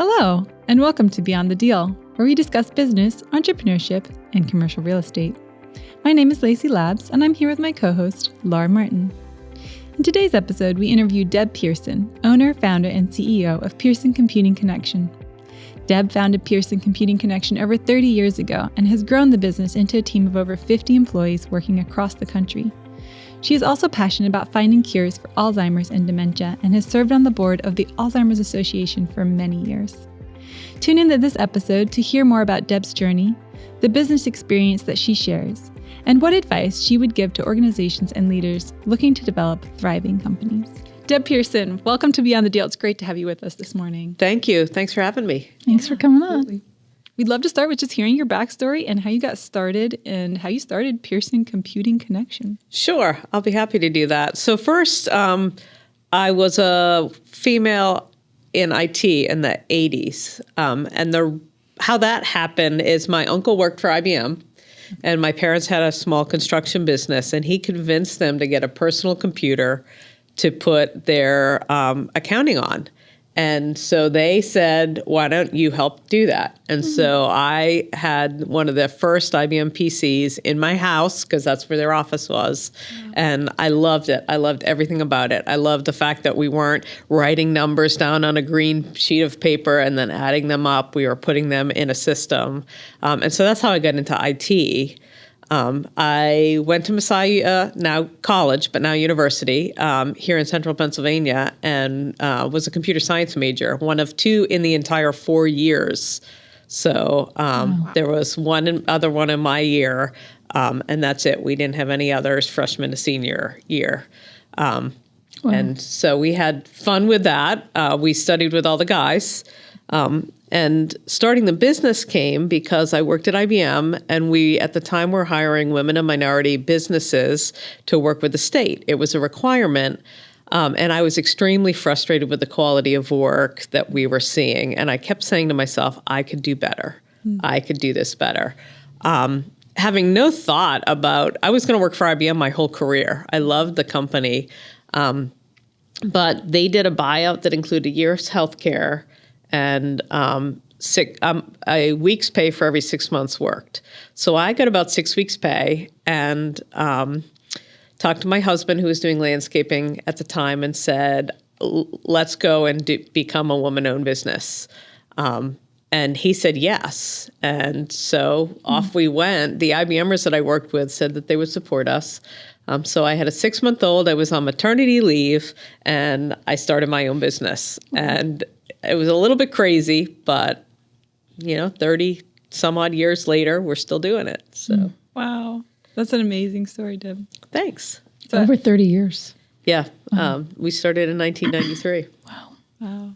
Hello, and welcome to Beyond the Deal, where we discuss business, entrepreneurship, and commercial real estate. My name is Lacey Labs, and I'm here with my co-host, Laura Martin. In today's episode, we interview Deb Pierson, owner, founder, and CEO of Pierson Computing Connection. Deb founded Pierson Computing Connection over 30 years ago and has grown the business into a team of over 50 employees working across the country. She is also passionate about finding cures for Alzheimer's and dementia and has served on the board of the Alzheimer's Association for many years. Tune in to this episode to hear more about Deb's journey, the business experience that she shares, and what advice she would give to organizations and leaders looking to develop thriving companies. Deb Pierson, welcome to Beyond the Deal. It's great to have you with us this morning. Thank you. Thanks for having me. Thanks for coming on. We'd love to start with just hearing your backstory and how you got started and how you started Pierson Computing Connection. Sure. I'll be happy to do that. So first, I was a female in IT in the 80s. How that happened is my uncle worked for IBM, and my parents had a small construction business, and he convinced them to get a personal computer to put their accounting on. And so they said, why don't you help do that? And so I had one of the first IBM PCs in my house because that's where their office was. And I loved it. I loved everything about it. I loved the fact that we weren't writing numbers down on a green sheet of paper and then adding them up. We were putting them in a system. And so that's how I got into IT. I went to Messiah, now college, but now university, here in central Pennsylvania, and was a computer science major, one of two in the entire 4 years. So there was one other one in my year, and that's it. We didn't have any others freshman to senior year. And so we had fun with that. We studied with all the guys. And starting the business came because I worked at IBM, and we, at the time, were hiring women and minority businesses to work with the state. It was a requirement, and I was extremely frustrated with the quality of work that we were seeing. And I kept saying to myself, I could do better. I could do this better. Having no thought about, I was going to work for IBM my whole career. I loved the company. But they did a buyout that included a year's health care and a week's pay for every 6 months worked. So I got about 6 weeks' pay and talked to my husband, who was doing landscaping at the time, and said, let's go and become a woman-owned business. And he said yes. And so off we went. The IBMers that I worked with said that they would support us. So I had a 6-month-old. I was on maternity leave, and I started my own business. And it was a little bit crazy, but, 30 some odd years later, we're still doing it. So Wow. That's an amazing story, Deb. Thanks. So, over 30 years. Yeah. We started in 1993. Wow.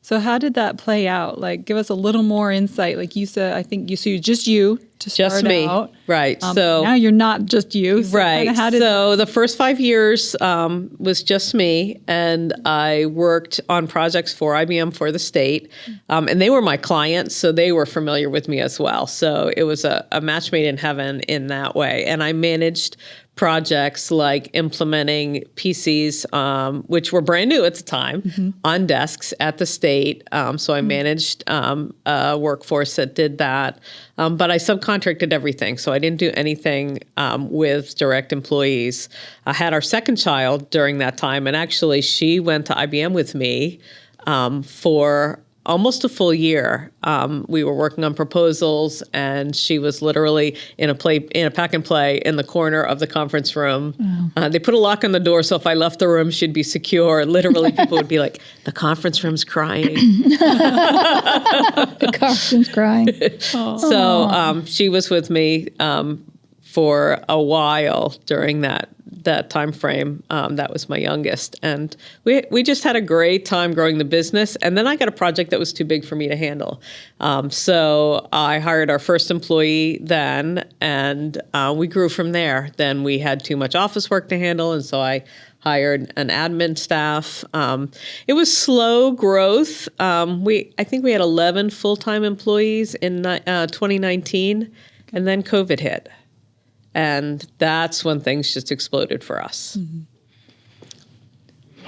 So how did that play out? Like, give us a little more insight. Like you said, I think you just you to start just me. out. Right. So now you're not just you. So right. So the first 5 years was just me, and I worked on projects for IBM for the state, and they were my clients, so they were familiar with me as well. So it was a match made in heaven in that way. And I managed projects like implementing PCs, which were brand new at the time, on desks at the state. So I managed a workforce that did that. But I subcontracted everything. So I didn't do anything with direct employees. I had our second child during that time. And actually, she went to IBM with me for almost a full year. We were working on proposals, and she was literally in a pack and play in the corner of the conference room. Wow. They put a lock on the door, so if I left the room, she'd be secure. Literally, people would be like, the conference room's crying. The conference crying. So she was with me for a while during that time frame. That was my youngest, and we just had a great time growing the business. And then I got a project that was too big for me to handle, so I hired our first employee then, and we grew from there. Then we had too much office work to handle, and so I hired an admin staff. It was slow growth. I think we had 11 full-time employees in 2019, and then COVID hit. And that's when things just exploded for us.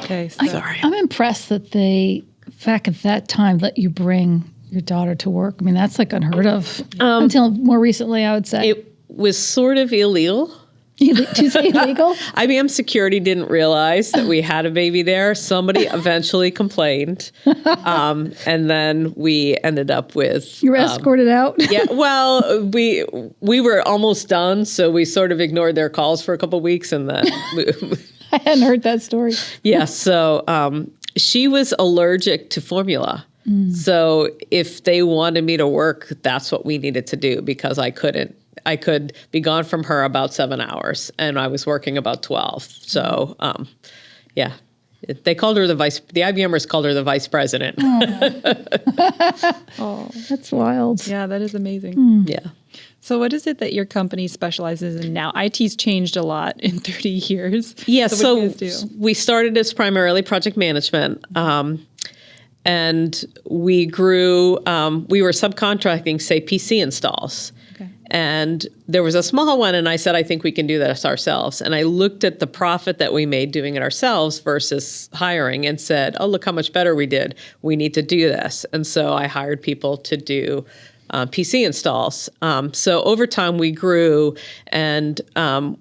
Okay, I'm impressed that they back at that time let you bring your daughter to work? I mean, that's like unheard of. Until more recently, I would say. It was sort of illegal. To say illegal? IBM security didn't realize that we had a baby there. Somebody eventually complained. And then we ended up with... You were escorted out? Yeah, well, we were almost done, so we sort of ignored their calls for a couple of weeks, and then... I hadn't heard that story. Yeah, so she was allergic to formula. So if they wanted me to work, that's what we needed to do, because I couldn't. I could be gone from her about 7 hours, and I was working about 12. So, yeah, they called her the IBMers called her the vice president. Oh, that's wild. Yeah, that is amazing. Yeah. So what is it that your company specializes in now? IT's changed a lot in 30 years. Yeah, so what do you guys do? We started as primarily project management. And we grew, we were subcontracting, say, PC installs. Okay. And there was a small one, and I said, I think we can do this ourselves. And I looked at the profit that we made doing it ourselves versus hiring and said, oh, look how much better we did. We need to do this. And so I hired people to do PC installs. So over time we grew, and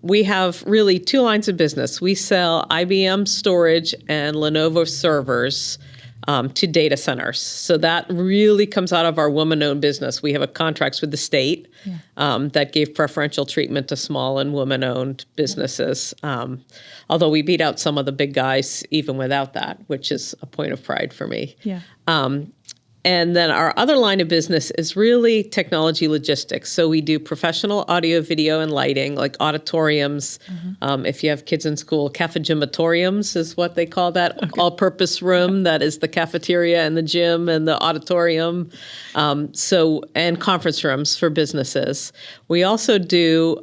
we have really two lines of business. We sell IBM storage and Lenovo servers to data centers. So that really comes out of our woman-owned business. We have contracts with the state that gave preferential treatment to small and woman-owned businesses. Although we beat out some of the big guys even without that, which is a point of pride for me. Yeah. And then our other line of business is really technology logistics. So we do professional audio, video, and lighting, like auditoriums. If you have kids in school, cafegimatoriums is what they call that, all-purpose room that is the cafeteria and the gym and the auditorium. And conference rooms for businesses. We also do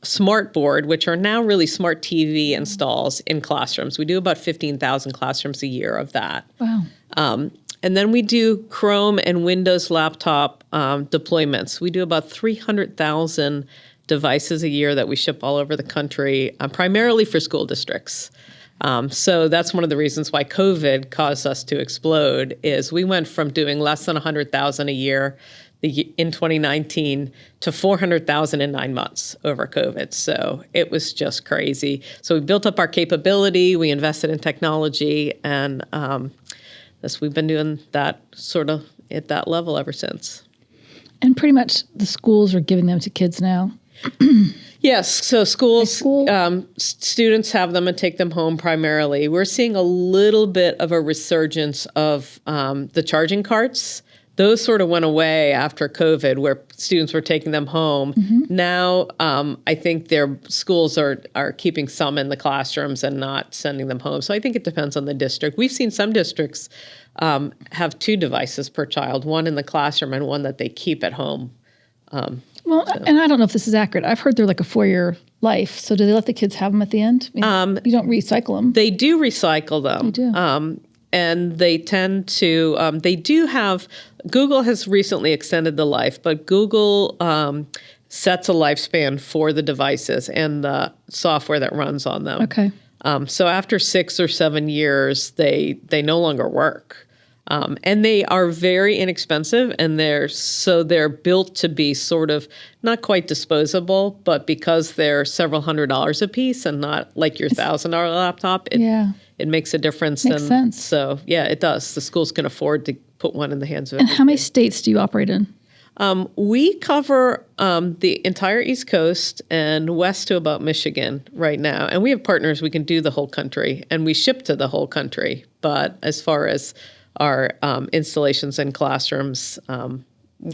smart board, which are now really smart TV installs in classrooms. We do about 15,000 classrooms a year of that. Wow. And then we do Chrome and Windows laptop deployments. We do about 300,000 devices a year that we ship all over the country, primarily for school districts. So that's one of the reasons why COVID caused us to explode, is we went from doing less than 100,000 a year in 2019 to 400,000 in 9 months over COVID. So it was just crazy. So we built up our capability, we invested in technology, and we've been doing that sort of at that level ever since. And pretty much the schools are giving them to kids now. Yes, so schools, school? Students have them and take them home primarily. We're seeing a little bit of a resurgence of the charging carts. Those sort of went away after COVID, where students were taking them home. Now, I think their schools are keeping some in the classrooms and not sending them home. So I think it depends on the district. We've seen some districts have 2 devices per child, one in the classroom and one that they keep at home. And I don't know if this is accurate. I've heard they're like a 4-year life. So do they let the kids have them at the end? I mean, you don't recycle them. They do recycle them. They do. And they tend to, they do have, Google has recently extended the life, but Google sets a lifespan for the devices and the software that runs on them. Okay. So after 6 or 7 years, they no longer work. And they are very inexpensive, and they're built to be sort of not quite disposable, but because they're several $100s a piece and not like your $1,000 laptop, it makes a difference. Makes sense. So yeah, it does. The schools can afford to put one in the hands of And how many states do you operate in? We cover the entire East Coast and west to about Michigan right now. And we have partners. We can do the whole country, and we ship to the whole country. But as far as our installations in classrooms,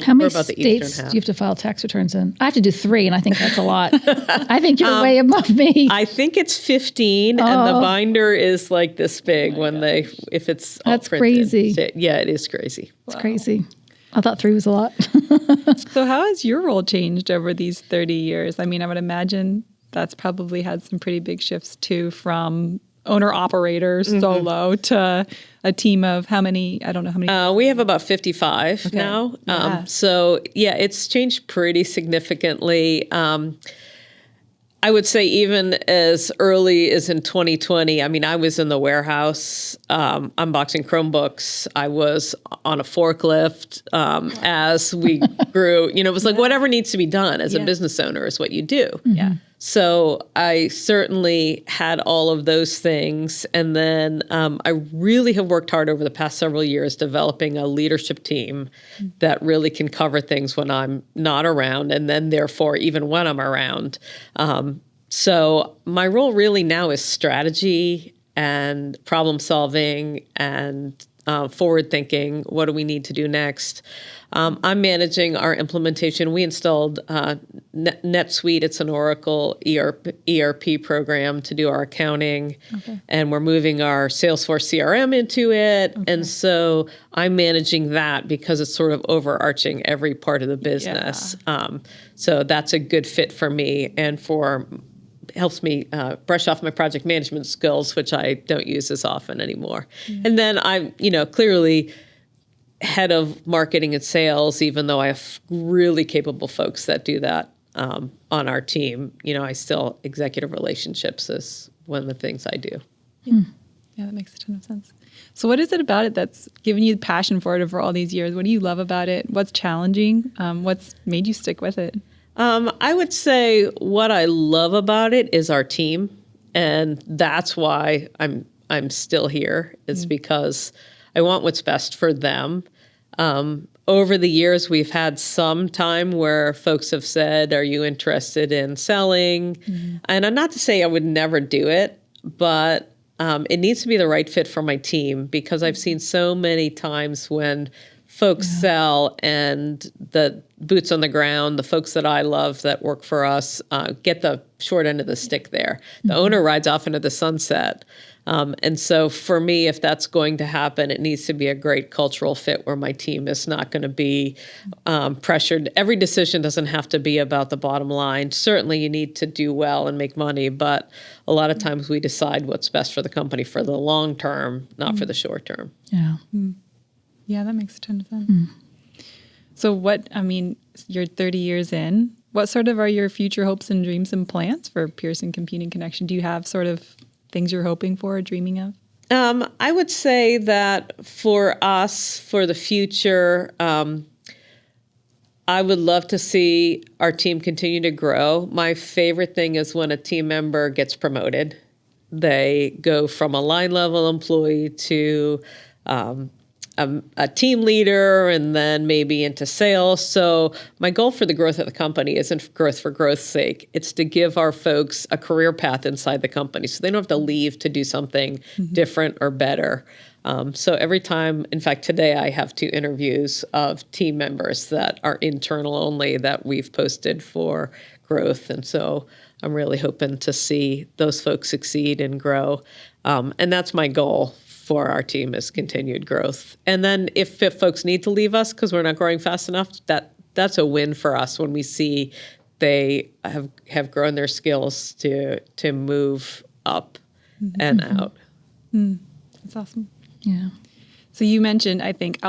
how many about the states eastern do you have to file tax returns in? I have to do 3, and I think that's a lot. I think you're way above me. I think it's 15, and the binder is like this big if it's all That's printed. crazy. So, yeah, it is crazy. It's crazy. I thought 3 was a lot. So how has your role changed over these 30 years? I mean, I would imagine that's probably had some pretty big shifts too, from owner-operator solo to a team of how many? I don't know how many. We have about 55 now. So, yeah, it's changed pretty significantly. I would say even as early as in 2020, I mean, I was in the warehouse unboxing Chromebooks. I was on a forklift as we grew. It was like whatever needs to be done as a business owner is what you do. Yeah. So I certainly had all of those things. And then I really have worked hard over the past several years developing a leadership team that really can cover things when I'm not around, and then therefore even when I'm around. So my role really now is strategy and problem solving and forward thinking. What do we need to do next? I'm managing our implementation. We installed NetSuite. It's an Oracle ERP program to do our accounting. Okay. And we're moving our Salesforce CRM into it. Okay. And so I'm managing that because it's sort of overarching every part of the business. Yeah. So that's a good fit for me and helps me brush off my project management skills, which I don't use as often anymore. Mm-hmm. And then I'm, clearly head of marketing and sales, even though I have really capable folks that do that on our team. I still executive relationships is one of the things I do. Yeah, that makes a ton of sense. So what is it about it that's given you the passion for it over all these years? What do you love about it? What's challenging? What's made you stick with it? I would say what I love about it is our team, and that's why I'm still here. Is because I want what's best for them. Over the years, we've had some time where folks have said, "Are you interested in selling?" Mm-hmm. And I'm not to say I would never do it, but it needs to be the right fit for my team, because I've seen so many times when folks sell and the boots on the ground, the folks that I love that work for us, get the short end of the stick there. The owner rides off into the sunset. And so for me, if that's going to happen, it needs to be a great cultural fit where my team is not going to be pressured. Every decision doesn't have to be about the bottom line. Certainly you need to do well and make money, but a lot of times we decide what's best for the company for the long term, not for the short term. Yeah. Yeah, that makes a ton of sense. So you're 30 years in. What sort of are your future hopes and dreams and plans for Pierson Computing Connection? Do you have sort of things you're hoping for or dreaming of? I would say that for us, for the future, I would love to see our team continue to grow. My favorite thing is when a team member gets promoted. They go from a line level employee to a team leader, and then maybe into sales. So my goal for the growth of the company isn't growth for growth's sake. It's to give our folks a career path inside the company so they don't have to leave to do something different or better. So every time, in fact, today I have 2 interviews of team members that are internal only that we've posted for growth. And so I'm really hoping to see those folks succeed and grow. And that's my goal for our team, is continued growth. And then if folks need to leave us because we're not growing fast enough, that's a win for us when we see they have grown their skills to move up and out. That's awesome. Yeah. So you mentioned, I think,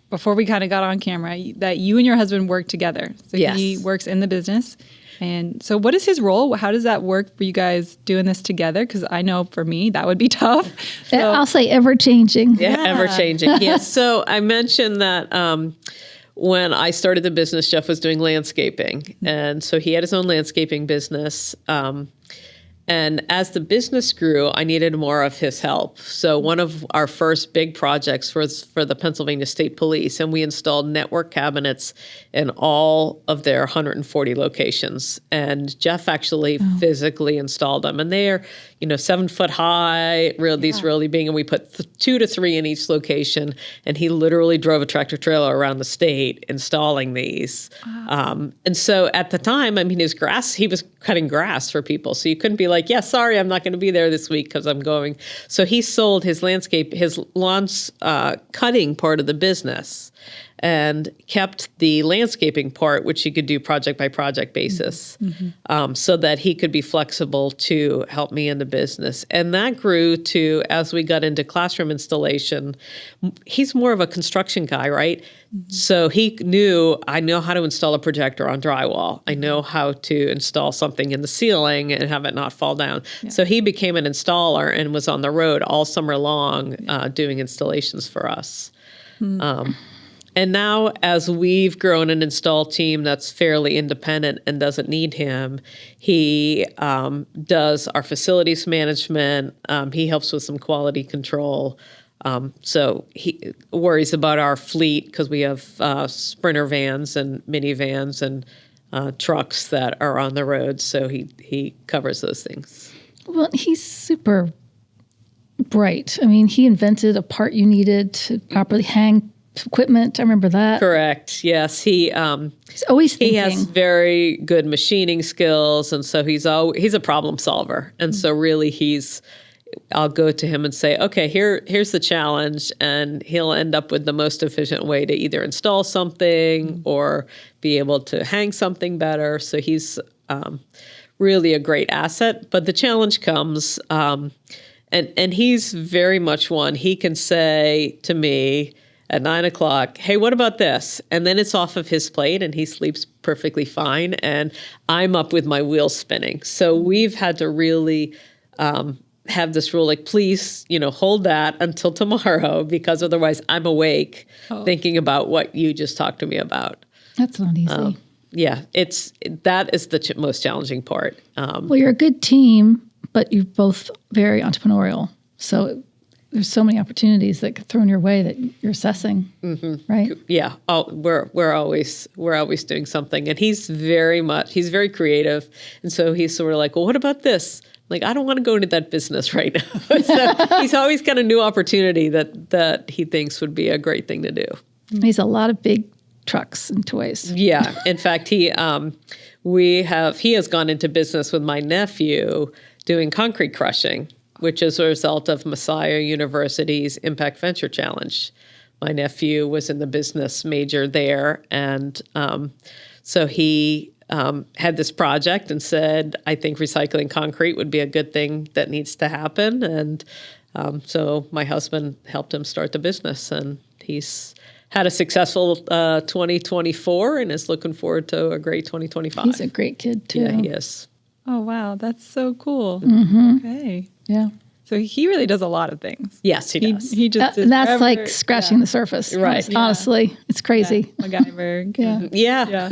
before we kind of got on camera, that you and your husband work together. So he works in the business. And so what is his role? How does that work for you guys doing this together? Because I know for me, that would be tough. So. I'll say ever-changing. Yeah, ever-changing. Yes. So I mentioned that when I started the business, Jeff was doing landscaping. And so he had his own landscaping business. And as the business grew, I needed more of his help. So one of our first big projects was for the Pennsylvania State Police, and we installed network cabinets in all of their 140 locations. And Jeff actually physically installed them. And they're, 7 foot high, these really big, and we put 2 to 3 in each location. And he literally drove a tractor trailer around the state installing these. Wow. And so at the time, he was cutting grass for people. So you couldn't be like, yeah, sorry, I'm not going to be there this week because I'm going. So he sold his lawn cutting part of the business. and kept the landscaping part, which he could do project by project basis, so that he could be flexible to help me in the business. And that grew to, as we got into classroom installation, he's more of a construction guy, right? So he knew, I know how to install a projector on drywall. I know how to install something in the ceiling and have it not fall down. Yeah. So he became an installer and was on the road all summer long doing installations for us. And now, as we've grown an install team that's fairly independent and doesn't need him, he does our facilities management. He helps with some quality control. So he worries about our fleet because we have Sprinter vans and minivans and trucks that are on the road. So he covers those things. Well, he's super bright. I mean, he invented a part you needed to properly hang equipment. I remember that. Correct. Yes. He's always thinking. He has very good machining skills. And so he's a problem solver. And so really I'll go to him and say, okay, here's the challenge. And he'll end up with the most efficient way to either install something or be able to hang something better. So he's really a great asset. But the challenge comes, and he's very much one. He can say to me at 9:00, hey, what about this? And then it's off of his plate and he sleeps perfectly fine. And I'm up with my wheels spinning. So we've had to really have this rule, like, please, hold that until tomorrow, because otherwise I'm awake thinking about what you just talked to me about. That's not easy. Yeah, that is the most challenging part. Well, you're a good team, but you're both very entrepreneurial. So there's so many opportunities that get thrown your way that you're assessing, right? Yeah. Oh, we're always doing something, and he's very creative, and so he's sort of like, well, what about this? Like, I don't want to go into that business right now. So he's always got a new opportunity that he thinks would be a great thing to do. He's a lot of big trucks and toys. Yeah. In fact, he has gone into business with my nephew doing concrete crushing, which is a result of Messiah University's Impact Venture Challenge. My nephew was in the business major there, and so he had this project and said, I think recycling concrete would be a good thing that needs to happen. And so my husband helped him start the business, and he's had a successful 2024 and is looking forward to a great 2025. He's a great kid, too. Yeah, he is. Oh, wow. That's so cool. Okay. Yeah. So he really does a lot of things. Yes, he does. He just and that's like scratching the surface. Right. Honestly, it's crazy. Yeah. MacGyver. Yeah.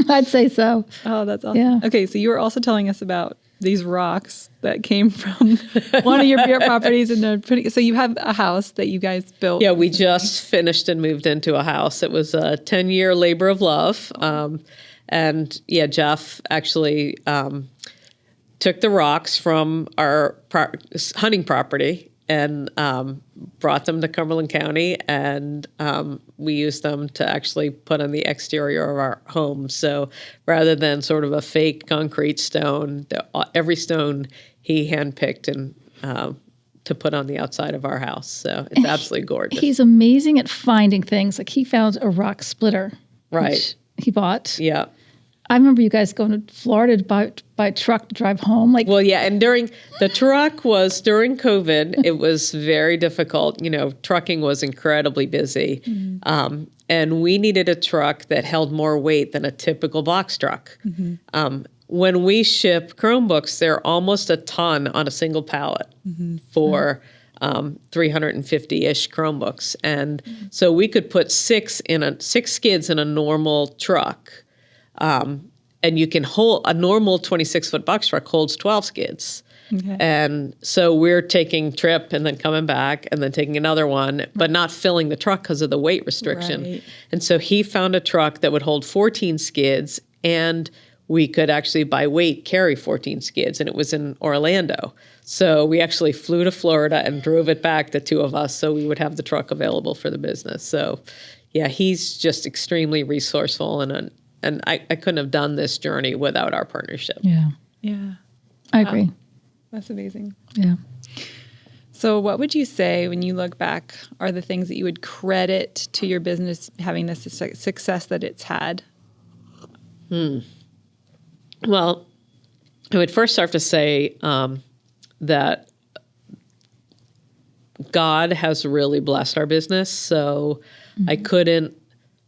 I'd say so. Oh, that's awesome. Yeah. Okay, so you were also telling us about these rocks that came from one of your properties, and so you have a house that you guys built. Yeah, we just finished and moved into a house. It was a 10-year labor of love. And yeah, Jeff actually took the rocks from our hunting property and brought them to Cumberland County, and we used them to actually put on the exterior of our home. So rather than sort of a fake concrete stone, every stone he handpicked and to put on the outside of our house. So it's absolutely gorgeous. He's amazing at finding things. Like, he found a rock splitter, right? He bought. Yeah. I remember you guys going to Florida to buy truck to drive home. Well, yeah, and during COVID, it was very difficult. Trucking was incredibly busy, and we needed a truck that held more weight than a typical box truck. When we ship Chromebooks, they're almost a ton on a single pallet for 350-ish Chromebooks, and so we could put six skids in a normal truck. And you can hold a normal 26-foot box truck holds 12 skids. Okay. And so we're taking trip and then coming back and then taking another one, but not filling the truck because of the weight restriction. Right. And so he found a truck that would hold 14 skids, and we could actually by weight carry 14 skids, and it was in Orlando. So we actually flew to Florida and drove it back, the two of us, so we would have the truck available for the business. So yeah, he's just extremely resourceful, and I couldn't have done this journey without our partnership. Yeah. Yeah. I agree. That's amazing. Yeah. So what would you say when you look back are the things that you would credit to your business having the success that it's had? Well, I would first start to say that God has really blessed our business. So I couldn't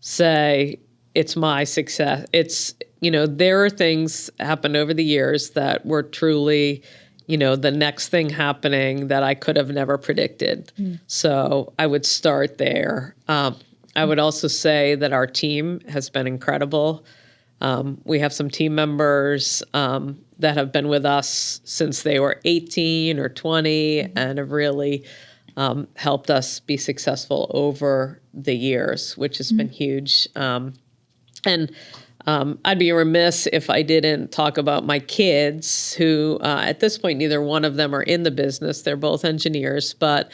say it's my success. It's, there are things happened over the years that were truly, the next thing happening that I could have never predicted. So I would start there. I would also say that our team has been incredible. We have some team members that have been with us since they were 18 or 20 and have really helped us be successful over the years, which has been huge. And I'd be remiss if I didn't talk about my kids who, at this point, neither one of them are in the business. They're both engineers, but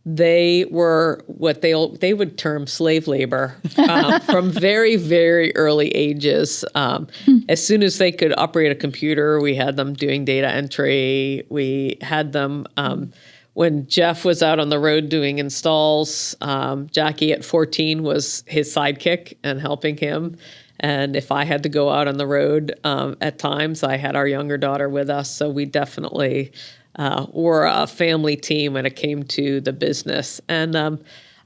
they were what they would term slave labor from very, very early ages. As soon as they could operate a computer, we had them doing data entry. We had them, when Jeff was out on the road doing installs, Jackie at 14 was his sidekick and helping him. And if I had to go out on the road at times, I had our younger daughter with us. So we definitely were a family team when it came to the business. And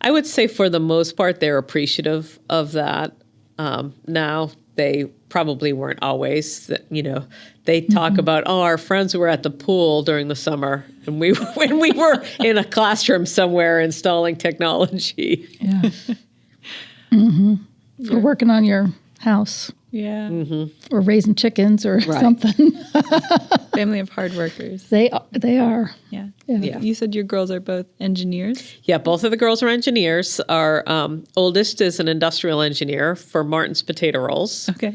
I would say for the most part, they're appreciative of that. Now, they probably weren't always, they talk about, our friends were at the pool during the summer and when we were in a classroom somewhere installing technology. Yeah. Or working on your house. Yeah. Or raising chickens or something. Family of hard workers. They are. Yeah. Yeah. You said your girls are both engineers? Yeah, both of the girls are engineers. Our oldest is an industrial engineer for Martin's Potato Rolls. Okay.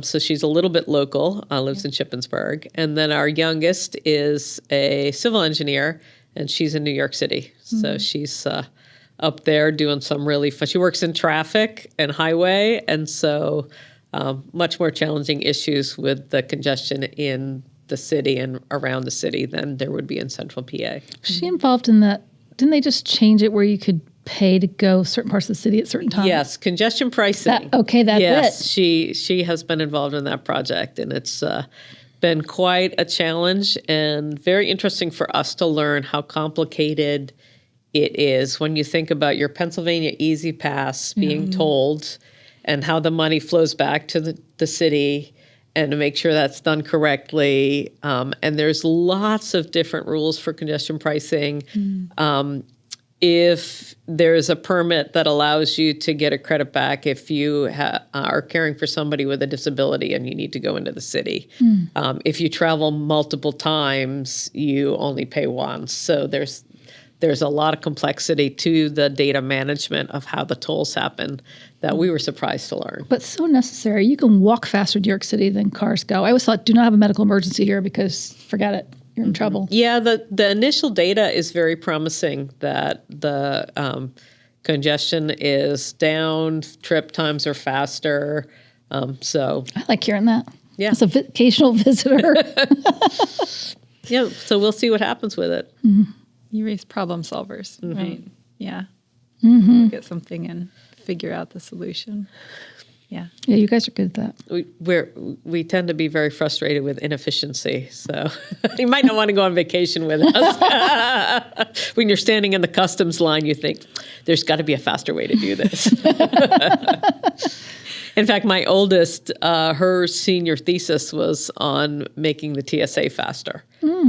So she's a little bit local, lives in Shippensburg. And then our youngest is a civil engineer, and she's in New York City. So she's up there doing some really fun. She works in traffic and highway, and so much more challenging issues with the congestion in the city and around the city than there would be in central PA. Was she involved in that? Didn't they just change it where you could pay to go certain parts of the city at certain times? Yes, congestion pricing. Yes, she has been involved in that project, and it's been quite a challenge and very interesting for us to learn how complicated it is when you think about your Pennsylvania Easy Pass being tolled and how the money flows back to the city and to make sure that's done correctly. And there's lots of different rules for congestion pricing. If there's a permit that allows you to get a credit back if you are caring for somebody with a disability and you need to go into the city. If you travel multiple times, you only pay once. So there's a lot of complexity to the data management of how the tolls happen that we were surprised to learn. But so necessary. You can walk faster in New York City than cars go. I always thought, do not have a medical emergency here because forget it. You're in trouble. Yeah, the initial data is very promising that the congestion is down, trip times are faster. So I like hearing that. Yeah. As a occasional visitor. Yeah, so we'll see what happens with it. You raise problem solvers, right? Yeah. Look at something and figure out the solution. Yeah. Yeah, you guys are good at that. We tend to be very frustrated with inefficiency, so you might not want to go on vacation with us. When you're standing in the customs line, you think, there's got to be a faster way to do this. In fact, my oldest, her senior thesis was on making the TSA faster.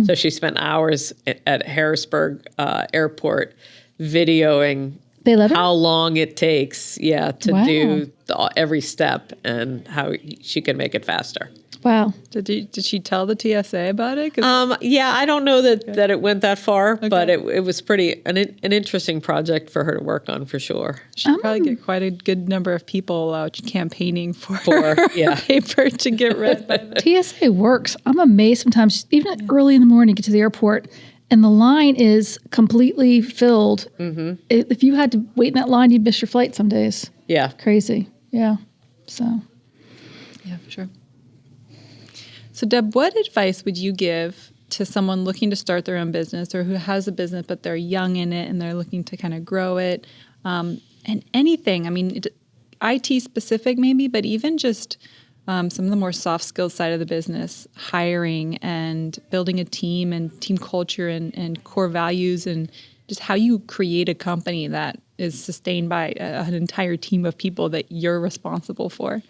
So she spent hours at Harrisburg Airport videoing how long it takes, to do every step and how she can make it faster. Wow. Did she tell the TSA about it? I don't know that it went that far, but it was pretty an interesting project for her to work on for sure. She'd probably get quite a good number of people out campaigning for paper to get read by them. TSA works. I'm amazed sometimes, even early in the morning, get to the airport, and the line is completely filled. If you had to wait in that line, you'd miss your flight some days. Yeah. Crazy. Yeah. So. Yeah, for sure. So, Deb, what advice would you give to someone looking to start their own business or who has a business but they're young in it and they're looking to kind of grow it, and anything. I mean, IT specific maybe, but even just some of the more soft skills side of the business, hiring and building a team and team culture and core values and just how you create a company that is sustained by an entire team of people that you're responsible for.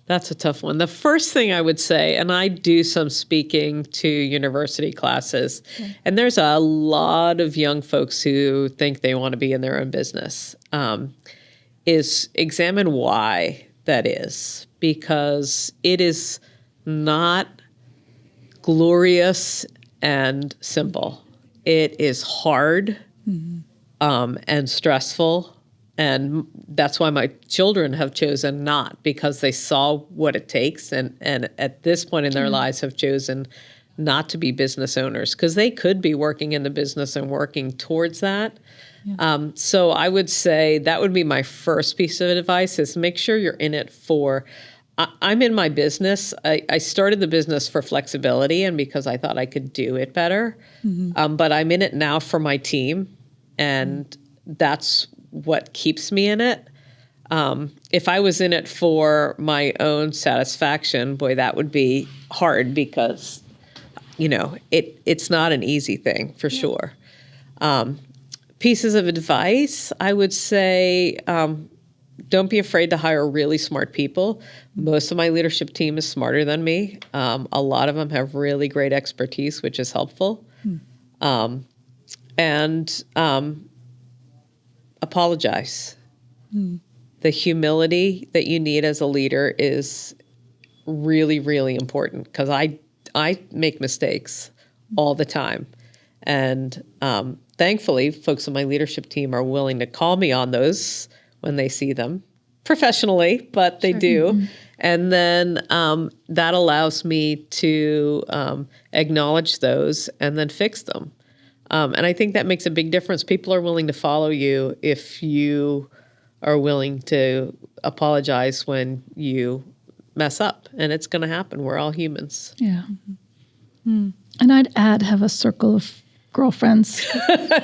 That's a tough one. The first thing I would say, and I do some speaking to university classes, and there's a lot of young folks who think they want to be in their own business, is examine why that is, because it is not glorious and simple. It is hard and stressful. And that's why my children have chosen not, because they saw what it takes. And at this point in their lives have chosen not to be business owners, because they could be working in the business and working towards that. Yeah. So I would say that would be my first piece of advice, is make sure you're in it for, I'm in my business. I started the business for flexibility and because I thought I could do it better. But I'm in it now for my team. And that's what keeps me in it. If I was in it for my own satisfaction, boy, that would be hard, because, it's not an easy thing for sure. Pieces of advice, I would say, don't be afraid to hire really smart people. Most of my leadership team is smarter than me. A lot of them have really great expertise, which is helpful. Apologize. The humility that you need as a leader is really, really important, because I make mistakes all the time. And thankfully, folks on my leadership team are willing to call me on those when they see them professionally, but they do. And then that allows me to acknowledge those and then fix them. And I think that makes a big difference. People are willing to follow you if you are willing to apologize when you mess up. And it's going to happen. We're all humans. Yeah. And I'd add, have a circle of girlfriends.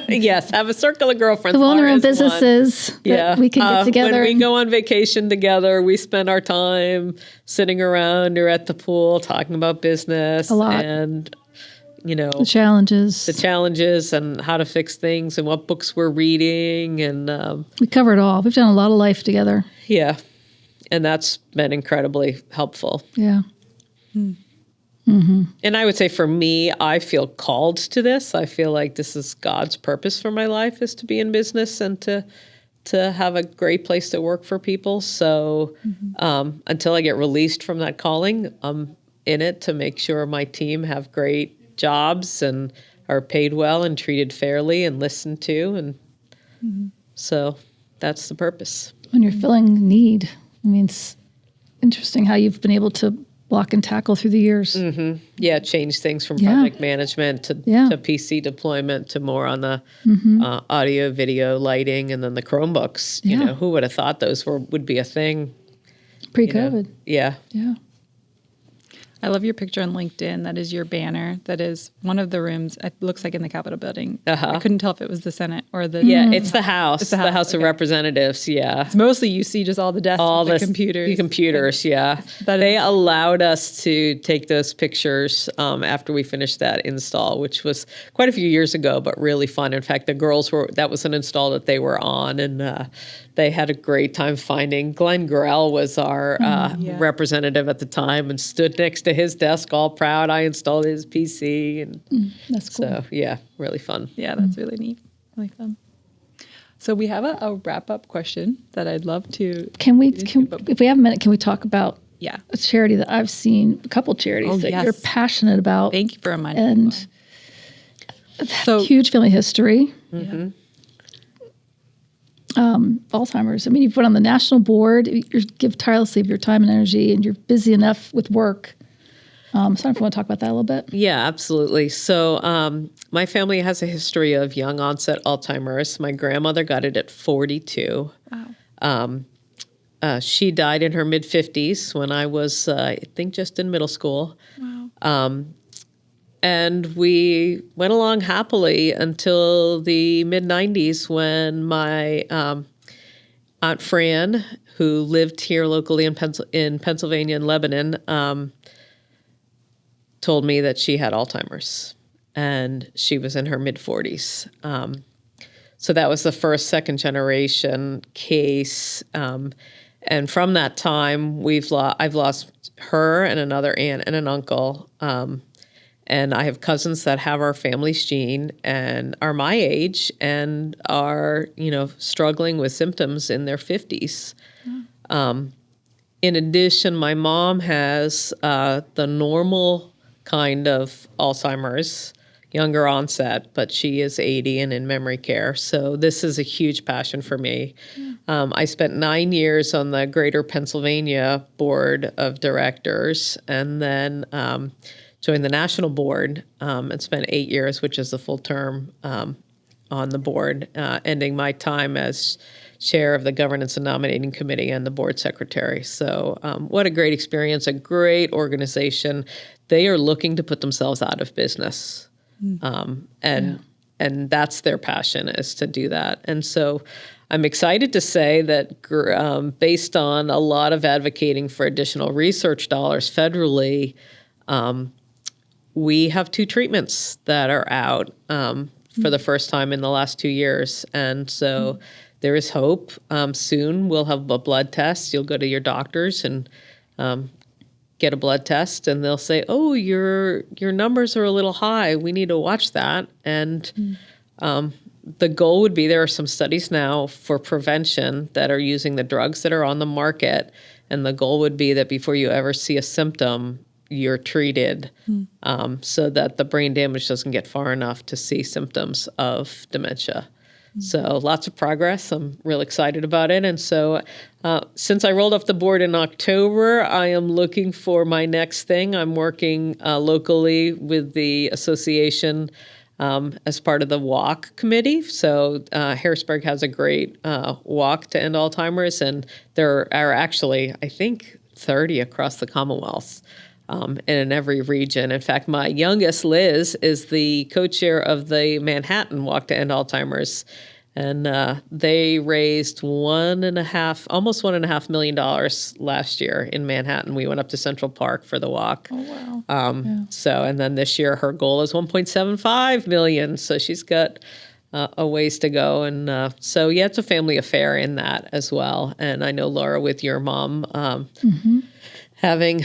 Yes, have a circle of girlfriends. Who own their own businesses that we can get together. When we go on vacation together, we spend our time sitting around or at the pool talking about business. A lot. And the challenges and how to fix things and what books we're reading. And we cover it all. We've done a lot of life together. Yeah. And that's been incredibly helpful. Yeah. And I would say for me, I feel called to this. I feel like this is God's purpose for my life, is to be in business and to have a great place to work for people. So until I get released from that calling, I'm in it to make sure my team have great jobs and are paid well and treated fairly and listened to. And so that's the purpose. When you're filling need, I mean, it's interesting how you've been able to block and tackle through the years. Yeah, change things from project management to PC deployment to more on the audio, video, lighting, and then the Chromebooks. You know, who would have thought those would be a thing pre-COVID? Yeah. I love your picture on LinkedIn. That is your banner. That is one of the rooms. It looks like in the Capitol building. I couldn't tell if it was the Senate or the... Yeah, it's the House. It's the House of okay. Representatives, It's mostly you see just all the desks, all the computers. The computers, They allowed us to take those pictures after we finished that install, which was quite a few years ago, but really fun. In fact, the girls that was an install that they were on, and they had a great time finding. Glenn Grell was our representative at the time and stood next to his desk all proud. I installed his PC. And that's cool. So, really fun. Yeah, that's really neat. Really fun. So we have a wrap-up question that I'd love to... if we have a minute, can we talk about a charity that I've seen, a couple charities that you're passionate about? Thank you for reminding me. And huge family history. Alzheimer's. I mean, you've been on the national board. You give tirelessly of your time and energy, and you're busy enough with work. So I don't know if you want to talk about that a little bit. Yeah, absolutely. So my family has a history of young onset Alzheimer's. My grandmother got it at 42. Wow. She died in her mid-50s when I was, I think, just in middle school. Wow. And we went along happily until the mid-90s when my Aunt Fran, who lived here locally in Pennsylvania and Lebanon, told me that she had Alzheimer's, and she was in her mid-40s. So that was the first second-generation case. And from that time, I've lost her and another aunt and an uncle. And I have cousins that have our family's gene and are my age and are, struggling with symptoms in their 50s. In addition, my mom has the normal kind of Alzheimer's, younger onset, but she is 80 and in memory care. So this is a huge passion for me. I spent 9 years on the Greater Pennsylvania Board of Directors, and then joined the national board and spent 8 years, which is the full term on the board, ending my time as chair of the governance and nominating committee and the board secretary. So what a great experience, a great organization. They are looking to put themselves out of business. And that's their passion, is to do that. And so I'm excited to say that based on a lot of advocating for additional research dollars federally, we have 2 treatments that are out for the first time in the last 2 years. And so there is hope. Soon we'll have a blood test. You'll go to your doctors and get a blood test, and they'll say, "Oh, your numbers are a little high. We need to watch that." And the goal would be, there are some studies now for prevention that are using the drugs that are on the market, and the goal would be that before you ever see a symptom, you're treated so that the brain damage doesn't get far enough to see symptoms of dementia. So lots of progress. I'm real excited about it. And so since I rolled off the board in October, I am looking for my next thing. I'm working locally with the association as part of the walk committee. So Harrisburg has a great walk to end Alzheimer's, and there are actually, I think, 30 across the Commonwealth. And in every region. In fact, my youngest, Liz, is the co-chair of the Manhattan Walk to End Alzheimer's. And they raised almost $1.5 million last year in Manhattan. We went up to Central Park for the walk. Oh, wow. So, and then this year her goal is 1.75 million. So she's got a ways to go. And so, yeah, it's a family affair in that as well. And I know, Laura, with your mom, having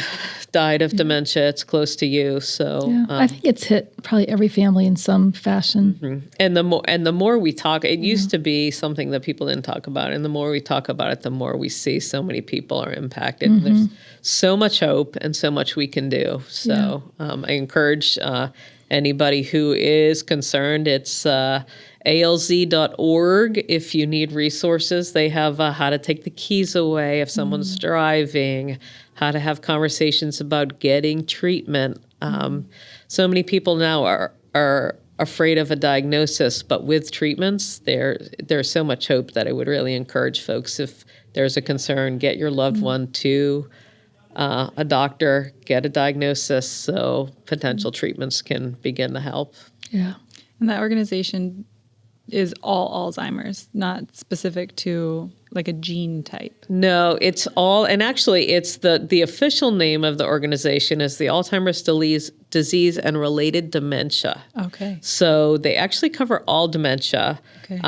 died of dementia, it's close to you. So I think it's hit probably every family in some fashion. And the more we talk, it used to be something that people didn't talk about, and the more we talk about it, the more we see so many people are impacted. And there's so much hope and so much we can do. So I encourage anybody who is concerned. It's alz.org. If you need resources, they have how to take the keys away if someone's driving, how to have conversations about getting treatment. So many people now are afraid of a diagnosis, but with treatments, there's so much hope that I would really encourage folks, if there's a concern, get your loved one to a doctor, get a diagnosis so potential treatments can begin to help. Yeah. And that organization is all Alzheimer's, not specific to like a gene type. No, it's all, and actually it's the official name of the organization is the Alzheimer's disease and related dementia. Okay. So they actually cover all dementia. Okay.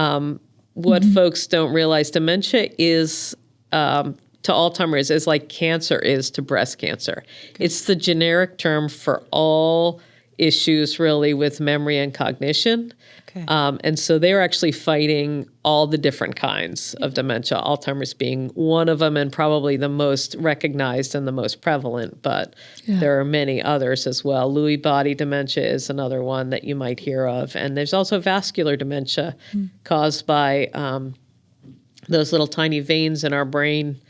What folks don't realize, dementia is to Alzheimer's is like cancer is to breast cancer. Okay. It's the generic term for all issues really with memory and cognition. Okay. And so they're actually fighting all the different kinds of dementia, Alzheimer's being one of them and probably the most recognized and the most prevalent, but there are many others as well. Lewy body dementia is another one that you might hear of. And there's also vascular dementia caused by those little tiny veins in our brain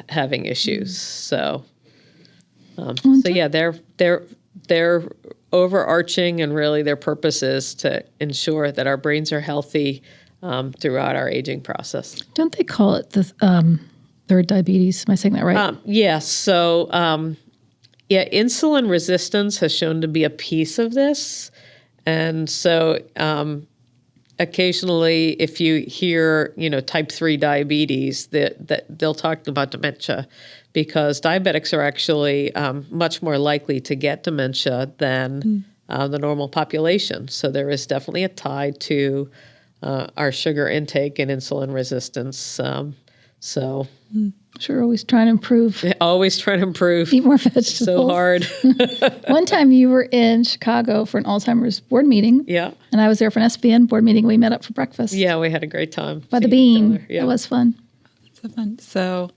having issues. So yeah, they're overarching, and really their purpose is to ensure that our brains are healthy throughout our aging process. Don't they call it the third diabetes? Am I saying that right? Yes. So Yeah, insulin resistance has shown to be a piece of this. And so occasionally if you hear, type 3 diabetes, that they'll talk about dementia, because diabetics are actually much more likely to get dementia than the normal population. So there is definitely a tie to our sugar intake and insulin resistance. Sure, always trying to improve. Always trying to improve. Eat more vegetables. So hard. One time you were in Chicago for an Alzheimer's board meeting. Yeah. And I was there for an SBN board meeting. We met up for breakfast. Yeah, we had a great time. By the seeing each bean. other. Yeah. It was fun. So fun. So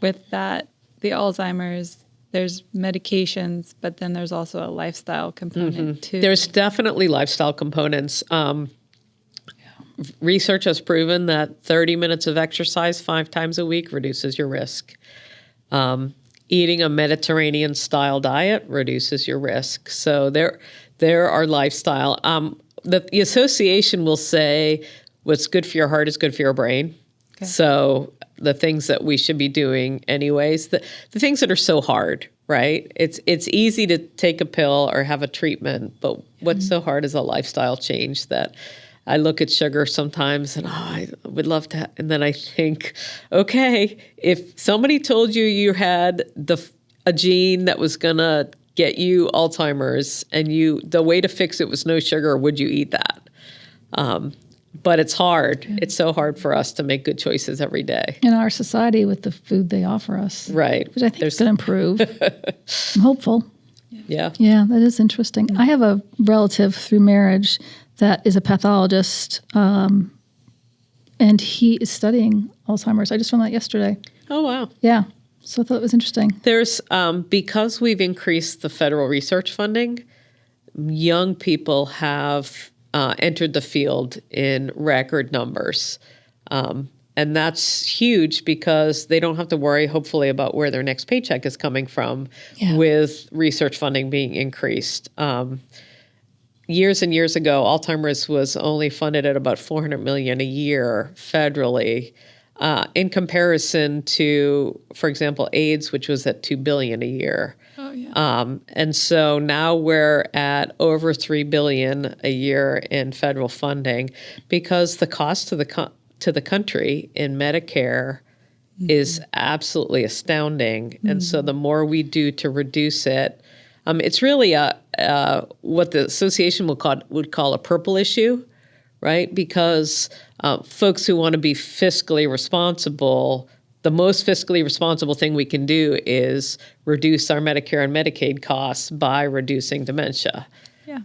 with that, the Alzheimer's, there's medications, but then there's also a lifestyle component too. There's definitely lifestyle components. Research has proven that 30 minutes of exercise 5 times a week reduces your risk. Eating a Mediterranean style diet reduces your risk. So there are lifestyle. The association will say what's good for your heart is good for your brain. Okay. So the things that we should be doing anyways, the things that are so hard, right? It's easy to take a pill or have a treatment, but what's so hard is a lifestyle change that I look at sugar sometimes and I would love to, and then I think, okay, if somebody told you had a gene that was gonna get you Alzheimer's and the way to fix it was no sugar, would you eat that? But it's hard. Yeah. It's so hard for us to make good choices every day. In our society with the food they offer us. Right. Which I think is going to improve. I'm hopeful. Yeah. Yeah, that is interesting. I have a relative through marriage that is a pathologist, and he is studying Alzheimer's. I just found that yesterday. Oh, wow. Yeah. So I thought it was interesting. There's, because we've increased the federal research funding, young people have entered the field in record numbers. And that's huge because they don't have to worry, hopefully, about where their next paycheck is coming from with research funding being increased. Years and years ago, Alzheimer's was only funded at about $400 million a year federally, in comparison to, for example, AIDS, which was at $2 billion a year. Oh, yeah. And so now we're at over $3 billion a year in federal funding because the cost to the country in Medicare is absolutely astounding. And so the more we do to reduce it, it's really what the association would call a purple issue, right? Because folks who want to be fiscally responsible, the most fiscally responsible thing we can do is reduce our Medicare and Medicaid costs by reducing dementia. Yeah.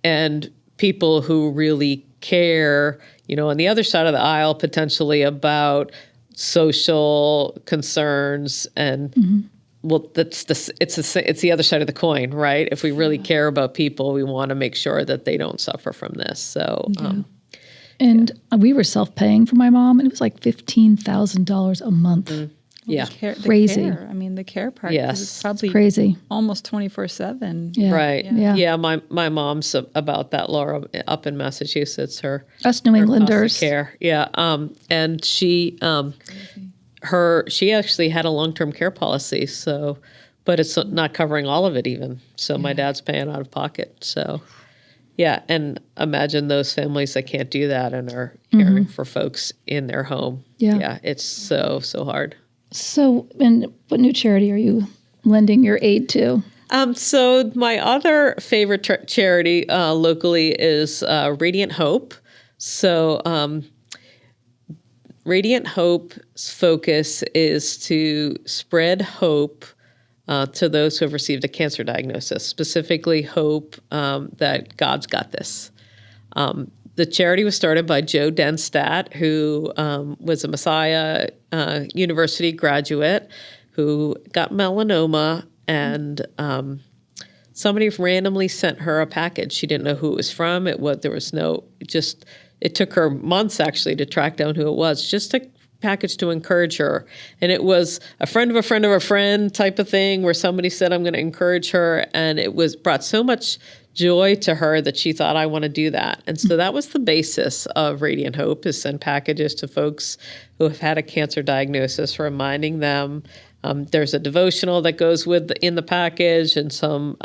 And people who really care, on the other side of the aisle, potentially about social concerns and well, it's the other side of the coin, right? If we really care about people, we want to make sure that they don't suffer from this. So, and we were self-paying for my mom, and it was like $15,000 a month. Yeah, crazy. I mean, the care part. Yes. Is probably Crazy. almost 24/7. Yeah. right. Yeah. Yeah, my mom's about that, Laura, up in Massachusetts. Her Us New Englanders. foster care. Yeah, and she actually had a long-term care policy, so, but it's not covering all of it even. So my dad's paying out of pocket. So, yeah, and imagine those families that can't do that and are caring for folks in their home. Yeah. It's so hard. So, and what new charity are you lending your aid to? So my other favorite charity locally is Radiant Hope. So Radiant Hope's focus is to spread hope to those who have received a cancer diagnosis, specifically hope that God's got this. The charity was started by Joe Denstadt, who was a Messiah University graduate who got melanoma, and somebody randomly sent her a package. She didn't know who it was from. It took her months actually to track down who it was, just a package to encourage her. And it was a friend of a friend of a friend type of thing where somebody said, I'm going to encourage her. And it brought so much joy to her that she thought, I want to do that. And so that was the basis of Radiant Hope, is send packages to folks who have had a cancer diagnosis, reminding them There's a devotional that goes in the package, and some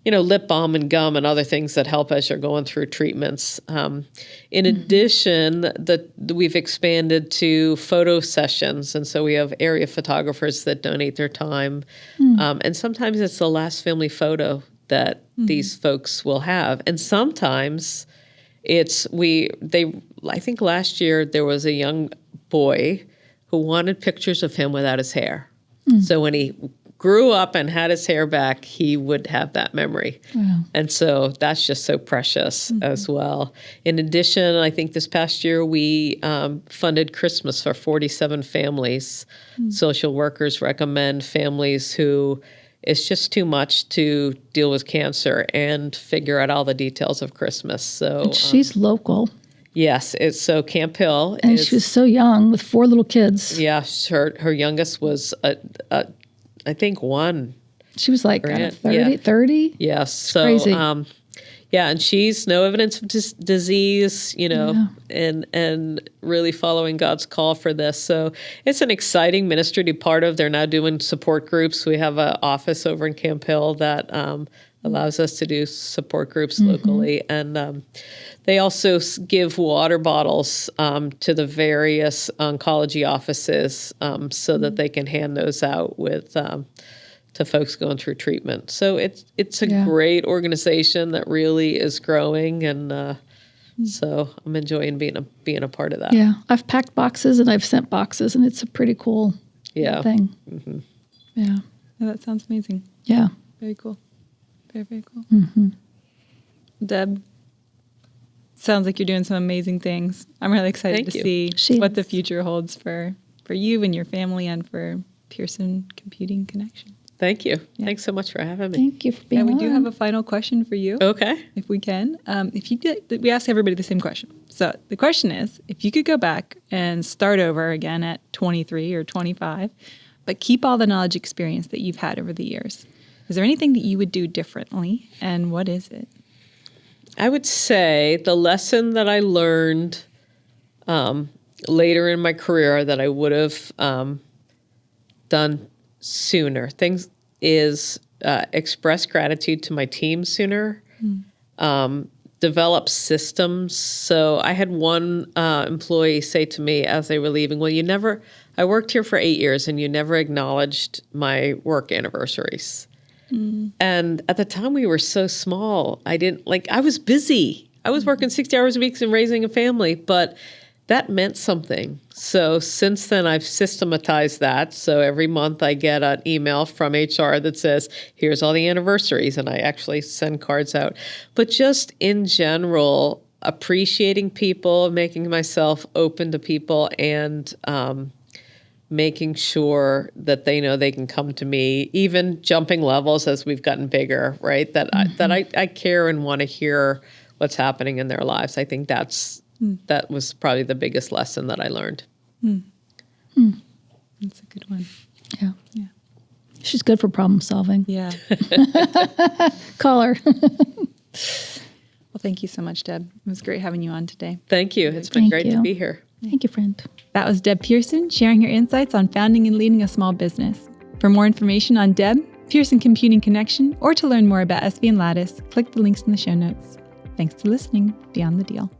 lip balm and gum and other things that help as you're going through treatments. In addition, we've expanded to photo sessions, and so we have area photographers that donate their time. And sometimes it's the last family photo that these folks will have, and sometimes I think last year there was a young boy who wanted pictures of him without his hair. So when he grew up and had his hair back, he would have that memory. Wow. And so that's just so precious as well. In addition, I think this past year we funded Christmas for 47 families. Social workers recommend families who it's just too much to deal with cancer and figure out all the details of Christmas. So And she's local. Yes, it's so Camp Hill. And she was so young with 4 little kids. Yeah, her youngest was, I think, 1. She was like Right, 30? Yes. So, crazy. and she's no evidence of disease, and really following God's call for this. So it's an exciting ministry to be part of. They're now doing support groups. We have an office over in Camp Hill that allows us to do support groups locally. And they also give water bottles to the various oncology offices so that they can hand those out to folks going through treatment. So it's a great organization that really is growing, and so I'm enjoying being a part of that. Yeah, I've packed boxes and I've sent boxes, and it's a pretty cool thing. Yeah. Oh, that sounds amazing. Yeah. Very cool. Very, very cool. Deb, sounds like you're doing some amazing things. I'm really excited to see what the future holds for you and your family and for Pierson Computing Connection. Thank you. Yeah. Thanks so much for having me. Thank you for being on. And we do have a final question for you. Okay. If we can. We ask everybody the same question. So the question is, if you could go back and start over again at 23 or 25, but keep all the knowledge experience that you've had over the years, is there anything that you would do differently, and what is it? I would say the lesson that I learned later in my career that I would have done sooner is express gratitude to my team sooner, develop systems. So I had one employee say to me as they were leaving, well, I worked here for 8 years and you never acknowledged my work anniversaries. And at the time we were so small, I was busy. I was working 60 hours a week and raising a family, but that meant something. So since then, I've systematized that. So every month I get an email from HR that says, here's all the anniversaries, and I actually send cards out. But just in general, appreciating people, making myself open to people, and making sure that they know they can come to me, even jumping levels as we've gotten bigger, right? That I care and want to hear what's happening in their lives. I think that was probably the biggest lesson that I learned. That's a good one. Yeah. She's good for problem solving. Yeah. Call her. Well, thank you so much, Deb. It was great having you on today. Thank you. It's been great to be here. Thank you, friend. That was Deb Pierson sharing her insights on founding and leading a small business. For more information on Deb, Pierson Computing Connection, or to learn more about SV and Lattice, click the links in the show notes. Thanks for listening. Beyond the Deal.